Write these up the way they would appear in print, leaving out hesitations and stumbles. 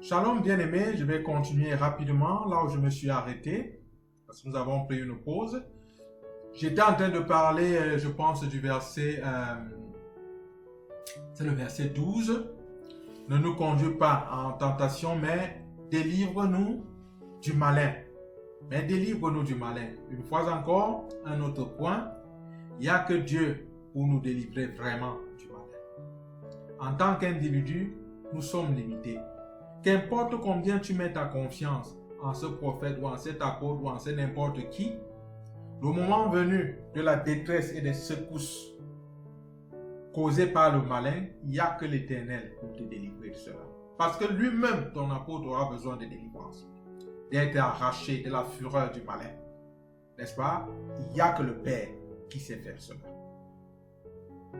Shalom bien-aimés, je vais continuer rapidement là où je me suis arrêté, parce que nous avons pris une pause. J'étais en train de parler, je pense, du verset, c'est le verset 12. Ne nous conduis pas en tentation, mais délivre-nous du malin. Mais délivre-nous du malin. Une fois encore, un autre point, il n'y a que Dieu pour nous délivrer vraiment du malin. En tant qu'individu, nous sommes limités. Qu'importe combien tu mets ta confiance en ce prophète ou en cet apôtre ou en ce n'importe qui, le moment venu de la détresse et des secousses causées par le malin, il n'y a que l'Éternel pour te délivrer de cela. Parce que lui-même, ton apôtre, aura besoin de délivrance, d'être arraché de la fureur du malin. N'est-ce pas? Il n'y a que le Père qui sait faire cela.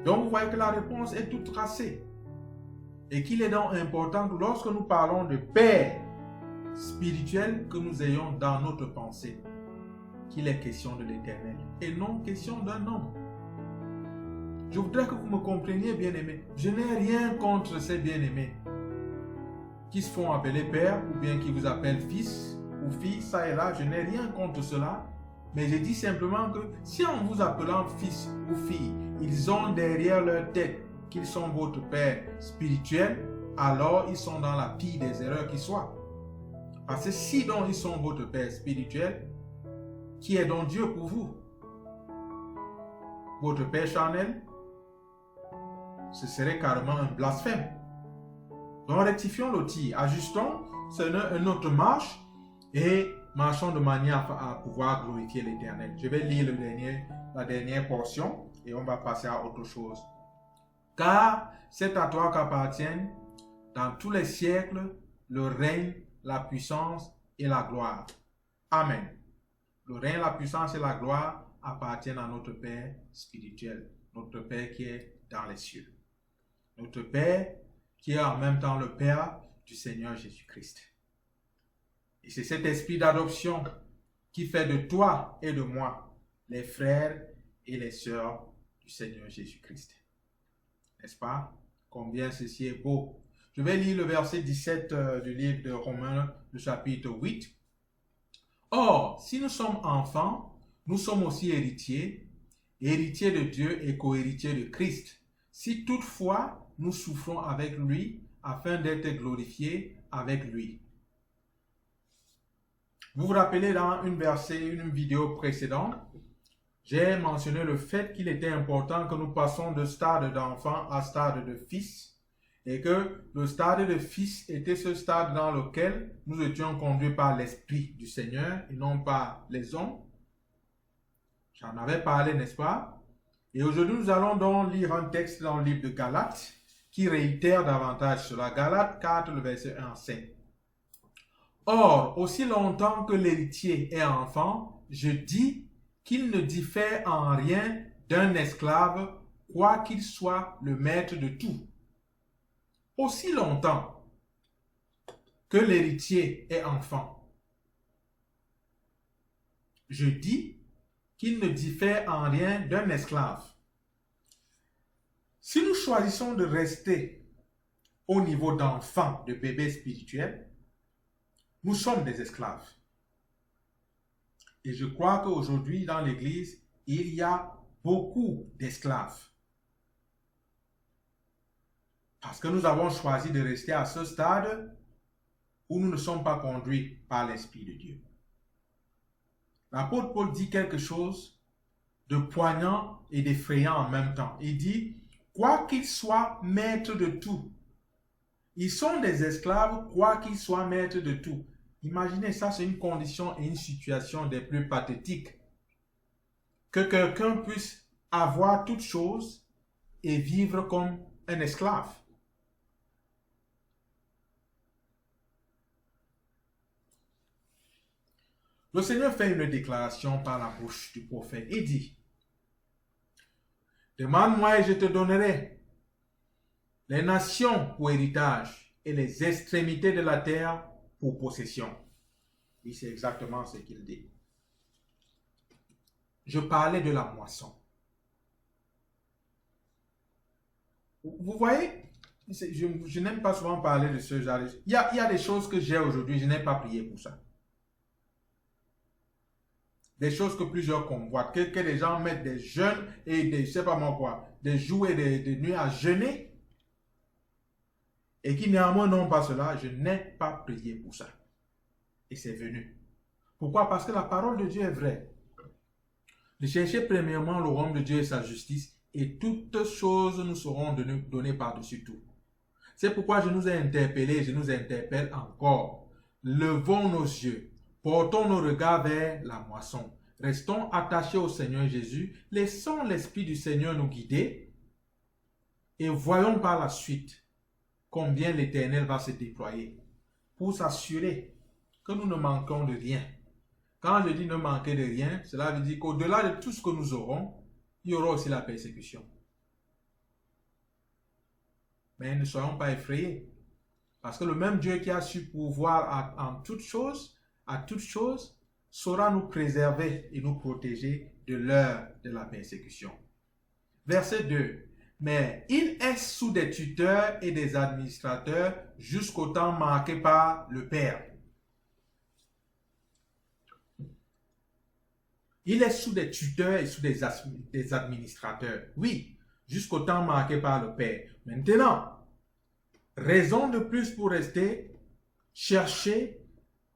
Donc vous voyez que la réponse est toute tracée. Et qu'il est donc important que lorsque nous parlons de Père spirituel, que nous ayons dans notre pensée qu'il est question de l'Éternel et non question d'un homme. Je voudrais que vous me compreniez, bien-aimés. Je n'ai rien contre ces bien-aimés qui se font appeler Père ou bien qui vous appellent fils ou fille, ça et là. Je n'ai rien contre cela. Mais je dis simplement que si en vous appelant fils ou fille, ils ont derrière leur tête qu'ils sont votre Père spirituel, alors ils sont dans la pire des erreurs qui soient. Parce que si donc ils sont votre Père spirituel, qui est donc Dieu pour vous? Votre Père charnel? Ce serait carrément un blasphème. Donc rectifions le tir, ajustons notre marche et marchons de manière à pouvoir glorifier l'Éternel. Je vais lire la dernière portion et on va passer à autre chose. Car c'est à toi qu'appartiennent dans tous les siècles le règne, la puissance et la gloire. Amen. Le règne, la puissance et la gloire appartiennent à notre Père spirituel, notre Père qui est dans les cieux. Notre Père qui est en même temps le Père du Seigneur Jésus-Christ. Et c'est cet esprit d'adoption qui fait de toi et de moi les frères et les sœurs du Seigneur Jésus-Christ. N'est-ce pas? Combien ceci est beau. Je vais lire le verset 17 du livre de Romains, le chapitre 8. Or, si nous sommes enfants, nous sommes aussi héritiers, héritiers de Dieu et co-héritiers de Christ. Si toutefois nous souffrons avec lui, afin d'être glorifiés avec lui. Vous vous rappelez dans une vidéo précédente, j'ai mentionné le fait qu'il était important que nous passions de stade d'enfant à stade de fils et que le stade de fils était ce stade dans lequel nous étions conduits par l'Esprit du Seigneur et non par les hommes. J'en avais parlé, n'est-ce pas? Et aujourd'hui, nous allons donc lire un texte dans le livre de Galates qui réitère davantage cela. Galates 4, le verset 1 à 5. Or, aussi longtemps que l'héritier est enfant, je dis qu'il ne diffère en rien d'un esclave, quoiqu'il soit le maître de tout. Aussi longtemps que l'héritier est enfant, je dis qu'il ne diffère en rien d'un esclave. Si nous choisissons de rester au niveau d'enfant, de bébé spirituel, nous sommes des esclaves. Et je crois qu'aujourd'hui, dans l'Église, il y a beaucoup d'esclaves. Parce que nous avons choisi de rester à ce stade où nous ne sommes pas conduits par l'Esprit de Dieu. L'apôtre Paul dit quelque chose de poignant et d'effrayant en même temps. Il dit, quoi qu'ils soient maîtres de tout, ils sont des esclaves, quoi qu'ils soient maîtres de tout. Imaginez ça, c'est une condition et une situation des plus pathétiques. Que quelqu'un puisse avoir toutes choses et vivre comme un esclave. Le Seigneur fait une déclaration par la bouche du prophète et dit, « Demande-moi et je te donnerai les nations pour héritage et les extrémités de la terre pour possession. » Et c'est exactement ce qu'il dit. Je parlais de la moisson. Vous voyez, Je n'aime pas souvent parler de ce genre. Il y a des choses que j'ai aujourd'hui, je n'ai pas prié pour ça. Des choses que plusieurs convoitent, que les gens mettent des jeûnes et des, je sais pas moi quoi, des jours et des nuits à jeûner et qui néanmoins n'ont pas cela, je n'ai pas prié pour ça. Et c'est venu. Pourquoi? Parce que la parole de Dieu est vraie. De chercher premièrement le royaume de Dieu et sa justice, et toutes choses nous seront données par-dessus tout. C'est pourquoi je nous ai interpellés, je nous interpelle encore. Levons nos yeux, portons nos regards vers la moisson. Restons attachés au Seigneur Jésus, laissons l'Esprit du Seigneur nous guider, et voyons par la suite combien l'Éternel va se déployer pour s'assurer que nous ne manquons de rien. Quand je dis ne manquer de rien, cela veut dire qu'au-delà de tout ce que nous aurons, il y aura aussi la persécution. Mais ne soyons pas effrayés. Parce que le même Dieu qui a su pourvoir à toutes choses, saura nous préserver et nous protéger de l'heure de la persécution. Verset 2. Mais il est sous des tuteurs et des administrateurs jusqu'au temps marqué par le Père. Il est sous des tuteurs et sous des administrateurs. Oui, jusqu'au temps marqué par le Père. Maintenant, raison de plus pour rester, chercher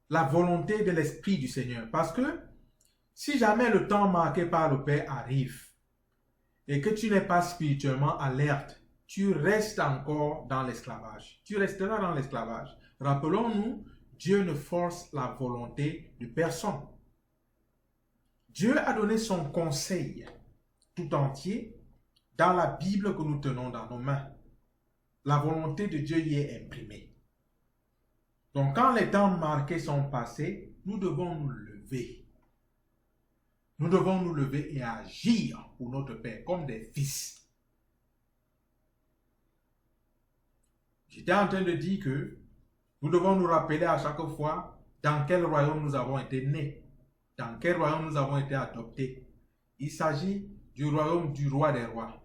la volonté de l'Esprit du Seigneur. Parce que si jamais le temps marqué par le Père arrive et que tu n'es pas spirituellement alerte, tu restes encore dans l'esclavage. Tu resteras dans l'esclavage. Rappelons-nous, Dieu ne force la volonté de personne. Dieu a donné son conseil tout entier dans la Bible que nous tenons dans nos mains. La volonté de Dieu y est imprimée. Donc, quand les temps marqués sont passés, nous devons nous lever. Nous devons nous lever et agir pour notre Père comme des fils. J'étais en train de dire que nous devons nous rappeler à chaque fois dans quel royaume nous avons été nés, dans quel royaume nous avons été adoptés. Il s'agit du royaume du roi des rois.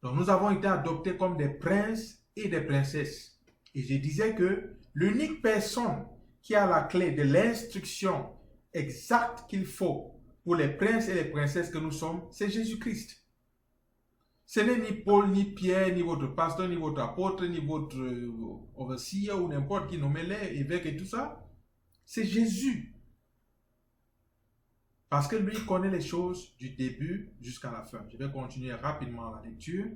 Donc nous avons été adoptés comme des princes et des princesses. Et je disais que l'unique personne qui a la clé de l'instruction exacte qu'il faut pour les princes et les princesses que nous sommes, c'est Jésus-Christ. Ce n'est ni Paul, ni Pierre, ni votre pasteur, ni votre apôtre, ni votre overseer ou n'importe qui, nommez-les, évêques et tout ça. C'est Jésus. Parce que lui connaît les choses du début jusqu'à la fin. Je vais continuer rapidement la lecture.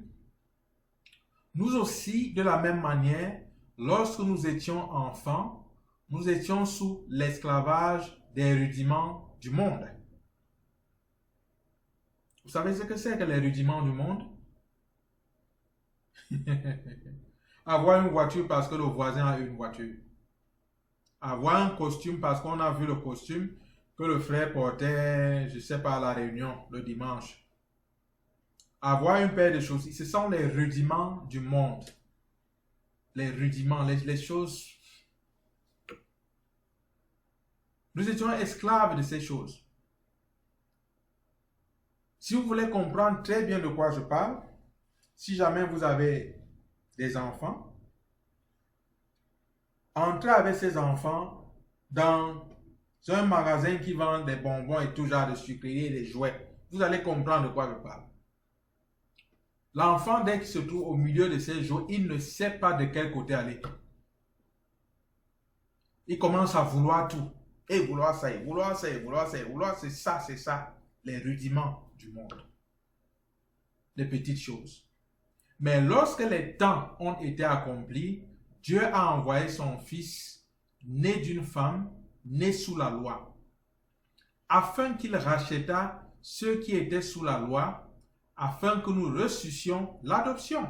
Nous aussi, de la même manière, lorsque nous étions enfants, nous étions sous l'esclavage des rudiments du monde. Vous savez ce que c'est que les rudiments du monde? Avoir une voiture parce que le voisin a une voiture. Avoir un costume parce qu'on a vu le costume que le frère portait, je ne sais pas, à la réunion le dimanche. Avoir une paire de chaussures, ce sont les rudiments du monde. Les rudiments, les choses. Nous étions esclaves de ces choses. Si vous voulez comprendre très bien de quoi je parle, si jamais vous avez des enfants, entrez avec ces enfants dans un magasin qui vend des bonbons et tout genre de sucreries et des jouets. Vous allez comprendre de quoi je parle. L'enfant, dès qu'il se trouve au milieu de ces jouets, il ne sait pas de quel côté aller. Il commence à vouloir tout. Et vouloir ça, et vouloir ça, et vouloir ça, et vouloir c'est ça. Les rudiments du monde. Les petites choses. Mais lorsque les temps ont été accomplis, Dieu a envoyé son Fils, né d'une femme, né sous la loi, afin qu'il rachètât ceux qui étaient sous la loi, afin que nous reçussions l'adoption.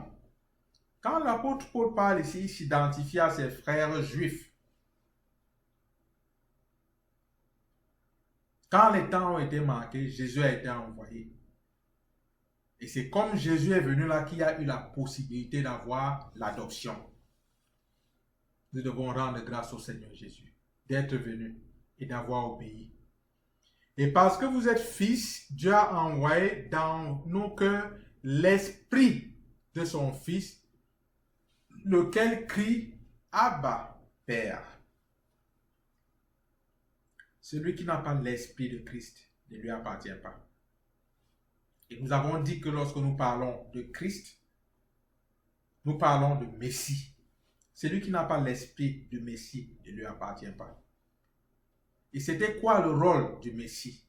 Quand l'apôtre Paul parle ici, il s'identifie à ses frères juifs. Quand les temps ont été marqués, Jésus a été envoyé. Et c'est comme Jésus est venu là qu'il a eu la possibilité d'avoir l'adoption. Nous devons rendre grâce au Seigneur Jésus d'être venu et d'avoir obéi. Et parce que vous êtes fils, Dieu a envoyé dans nos cœurs l'esprit de son Fils lequel crie Abba, Père. Celui qui n'a pas l'esprit de Christ ne lui appartient pas. Et nous avons dit que lorsque nous parlons de Christ, nous parlons de Messie. Celui qui n'a pas l'esprit de Messie ne lui appartient pas. Et c'était quoi le rôle du Messie?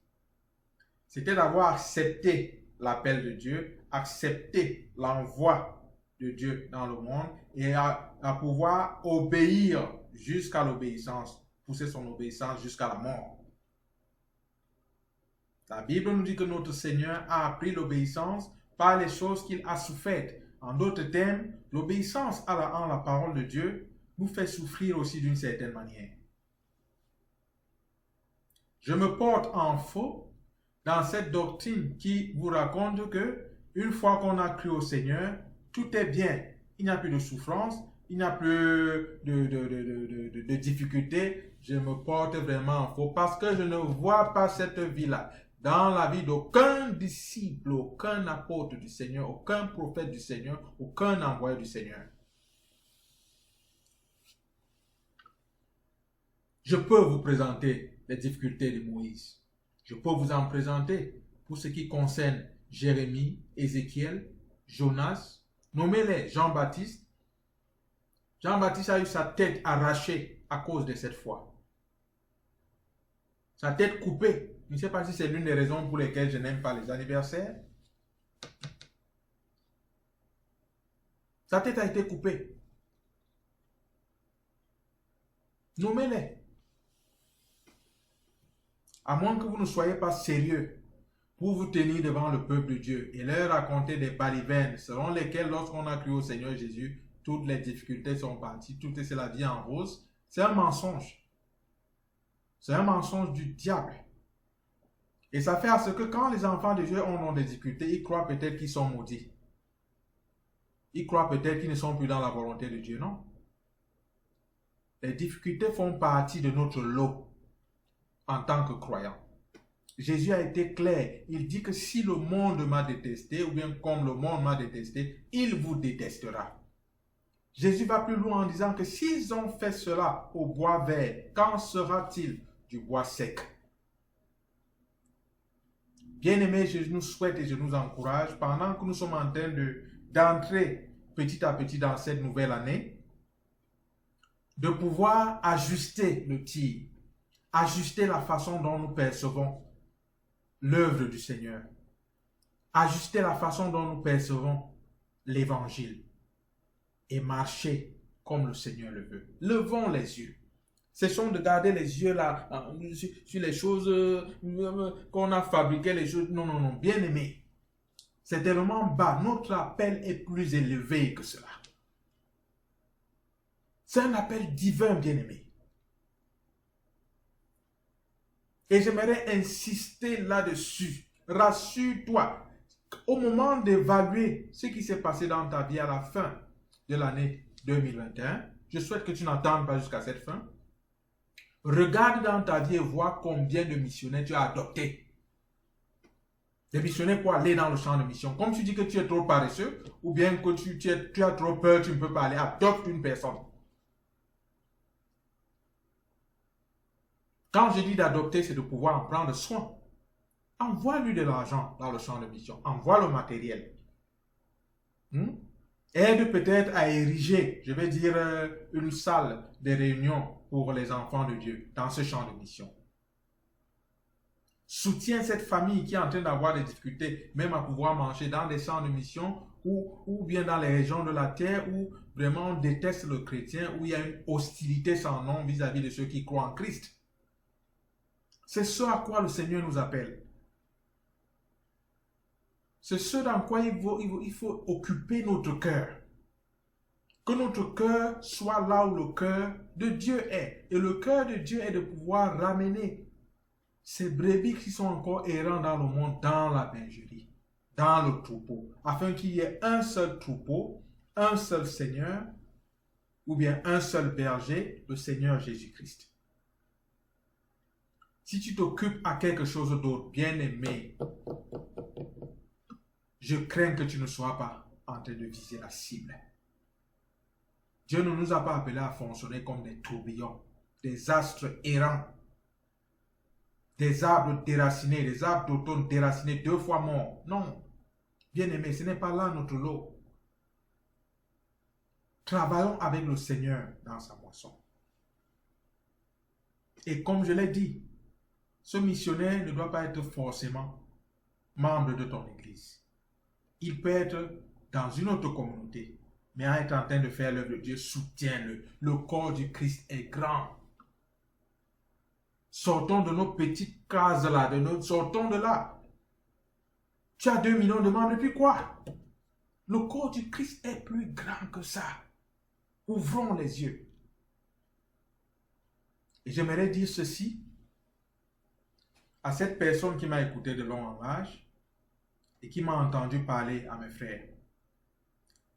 C'était d'avoir accepté l'appel de Dieu, accepté l'envoi de Dieu dans le monde et à pouvoir obéir jusqu'à l'obéissance, pousser son obéissance jusqu'à la mort. La Bible nous dit que notre Seigneur a appris l'obéissance par les choses qu'il a souffertes. En d'autres termes, l'obéissance à la parole de Dieu nous fait souffrir aussi d'une certaine manière. Je me porte en faux dans cette doctrine qui vous raconte que une fois qu'on a cru au Seigneur, tout est bien. Il n'y a plus de souffrance, il n'y a plus de difficultés. Je me porte vraiment en faux parce que je ne vois pas cette vie-là dans la vie d'aucun disciple, aucun apôtre du Seigneur, aucun prophète du Seigneur, aucun envoyé du Seigneur. Je peux vous présenter les difficultés de Moïse. Je peux vous en présenter pour ce qui concerne Jérémie, Ézéchiel, Jonas. Nommez-les Jean-Baptiste. Jean-Baptiste a eu sa tête arrachée à cause de cette foi. Sa tête coupée. Je ne sais pas si c'est l'une des raisons pour lesquelles je n'aime pas les anniversaires. Sa tête a été coupée. Nommez-les. À moins que vous ne soyez pas sérieux pour vous tenir devant le peuple de Dieu et leur raconter des balivernes selon lesquelles lorsqu'on a cru au Seigneur Jésus, toutes les difficultés sont parties, tout est la vie en rose. C'est un mensonge. C'est un mensonge du diable. Et ça fait à ce que quand les enfants de Dieu ont des difficultés, ils croient peut-être qu'ils sont maudits. Ils croient peut-être qu'ils ne sont plus dans la volonté de Dieu, non? Les difficultés font partie de notre lot en tant que croyants. Jésus a été clair. Il dit que si le monde m'a détesté, ou bien comme le monde m'a détesté, il vous détestera. Jésus va plus loin en disant que s'ils ont fait cela au bois vert, qu'en sera-t-il du bois sec? Bien-aimés, je nous souhaite et je nous encourage, pendant que nous sommes en train d'entrer petit à petit dans cette nouvelle année, de pouvoir ajuster le tir, ajuster la façon dont nous percevons l'œuvre du Seigneur, ajuster la façon dont nous percevons l'évangile et marcher comme le Seigneur le veut. Levons les yeux. Cessons de garder les yeux là sur les choses qu'on a fabriquées, les choses. Non, non, non, bien aimé. C'est tellement bas. Notre appel est plus élevé que cela. C'est un appel divin, bien aimé. Et j'aimerais insister là-dessus. Rassure-toi. Au moment d'évaluer ce qui s'est passé dans ta vie à la fin de l'année 2021, je souhaite que tu n'attendes pas jusqu'à cette fin. Regarde dans ta vie et vois combien de missionnaires tu as adoptés. Des missionnaires pour aller dans le champ de mission. Comme tu dis que tu es trop paresseux, ou bien que tu as trop peur, tu ne peux pas aller, adopte une personne. Quand je dis d'adopter, c'est de pouvoir en prendre soin. Envoie-lui de l'argent dans le champ de mission. Envoie le matériel. Aide peut-être à ériger, je vais dire, une salle de réunion pour les enfants de Dieu dans ce champ de mission. Soutiens cette famille qui est en train d'avoir des difficultés, même à pouvoir manger dans des champs de mission ou bien dans les régions de la terre où vraiment on déteste le chrétien, où il y a une hostilité sans nom vis-à-vis de ceux qui croient en Christ. C'est ce à quoi le Seigneur nous appelle. C'est ce dans quoi il faut occuper notre cœur. Que notre cœur soit là où le cœur de Dieu est. Et le cœur de Dieu est de pouvoir ramener ces brebis qui sont encore errants dans le monde, dans la bergerie, dans le troupeau, afin qu'il y ait un seul troupeau, un seul Seigneur, ou bien un seul berger, le Seigneur Jésus-Christ. Si tu t'occupes à quelque chose d'autre, bien-aimé, je crains que tu ne sois pas en train de viser la cible. Dieu ne nous a pas appelés à fonctionner comme des tourbillons, des astres errants, des arbres déracinés, des arbres d'automne déracinés, 2 fois morts. Non, bien-aimé, ce n'est pas là notre lot. Travaillons avec le Seigneur dans sa moisson. Et comme je l'ai dit, ce missionnaire ne doit pas être forcément membre de ton église. Il peut être dans une autre communauté, mais en étant en train de faire l'œuvre de Dieu, soutiens-le. Le corps du Christ est grand. Sortons de nos petites cases là, sortons de là. Tu as 2 millions de membres, depuis quoi? Le corps du Christ est plus grand que ça. Ouvrons les yeux. Et j'aimerais dire ceci à cette personne qui m'a écouté de long en large et qui m'a entendu parler à mes frères.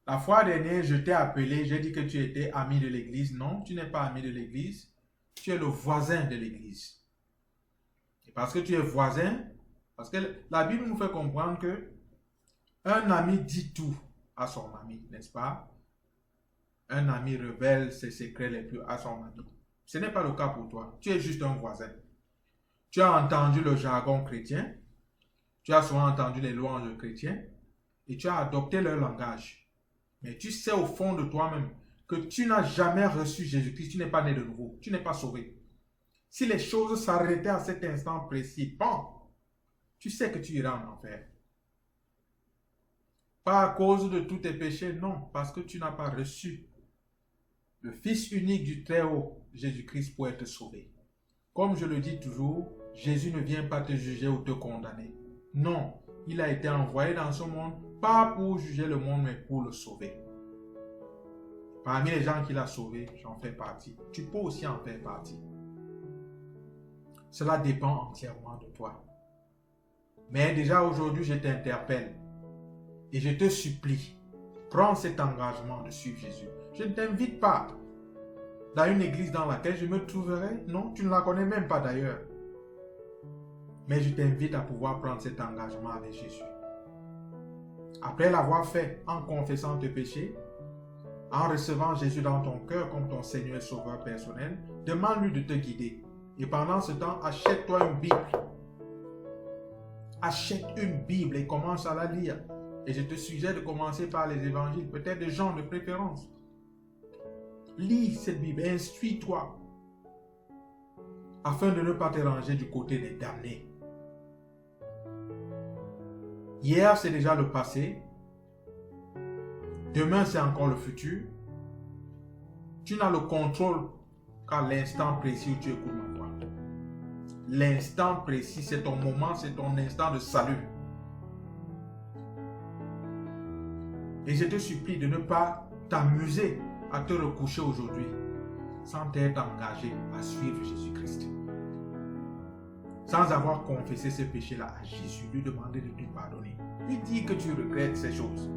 La fois dernière, je t'ai appelé, j'ai dit que tu étais ami de l'église. Non, tu n'es pas ami de l'église. Tu es le voisin de l'église. Et parce que tu es voisin, parce que la Bible nous fait comprendre que un ami dit tout à son ami, n'est-ce pas? Un ami révèle ses secrets les plus à son ami. Ce n'est pas le cas pour toi. Tu es juste un voisin. Tu as entendu le jargon chrétien. Tu as souvent entendu les louanges chrétiens. Et tu as adopté leur langage. Mais tu sais au fond de toi-même que tu n'as jamais reçu Jésus-Christ. Tu n'es pas né de nouveau. Tu n'es pas sauvé. Si les choses s'arrêtaient à cet instant précis, bon, tu sais que tu iras en enfer. Pas à cause de tous tes péchés, non, parce que tu n'as pas reçu le Fils unique du Très-Haut, Jésus-Christ, pour être sauvé. Comme je le dis toujours, Jésus ne vient pas te juger ou te condamner. Non, il a été envoyé dans ce monde, pas pour juger le monde, mais pour le sauver. Parmi les gens qu'il a sauvés, j'en fais partie. Tu peux aussi en faire partie. Cela dépend entièrement de toi. Mais déjà aujourd'hui, je t'interpelle et je te supplie, prends cet engagement de suivre Jésus. Je ne t'invite pas dans une église dans laquelle je me trouverai. Non, tu ne la connais même pas d'ailleurs. Mais je t'invite à pouvoir prendre cet engagement avec Jésus. Après l'avoir fait en confessant tes péchés, en recevant Jésus dans ton cœur comme ton Seigneur et Sauveur personnel, demande-lui de te guider. Et pendant ce temps, achète-toi une Bible. Achète une Bible et commence à la lire. Et je te suggère de commencer par les évangiles, peut-être de Jean de préférence. Lis cette Bible, instruis-toi, afin de ne pas te ranger du côté des damnés. Hier, c'est déjà le passé. Demain, c'est encore le futur. Tu n'as le contrôle qu'à l'instant précis où tu écoutes ma voix. L'instant précis, c'est ton moment, c'est ton instant de salut. Et je te supplie de ne pas t'amuser à te recoucher aujourd'hui sans t'être engagé à suivre Jésus-Christ. Sans avoir confessé ces péchés-là à Jésus, lui demander de te pardonner. Lui dire que tu regrettes ces choses.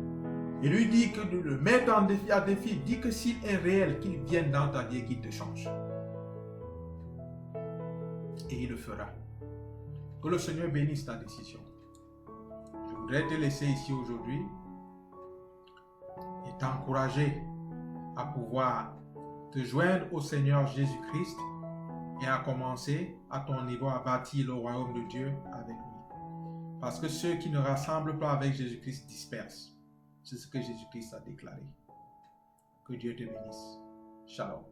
Et lui dire que de le mettre en défi à défi. Dis que s'il est réel, qu'il vienne dans ta vie et qu'il te change. Et il le fera. Que le Seigneur bénisse ta décision. Je voudrais te laisser ici aujourd'hui et t'encourager à pouvoir te joindre au Seigneur Jésus-Christ et à commencer à ton niveau à bâtir le royaume de Dieu avec lui. Parce que ceux qui ne rassemblent pas avec Jésus-Christ dispersent. C'est ce que Jésus-Christ a déclaré. Que Dieu te bénisse. Shalom.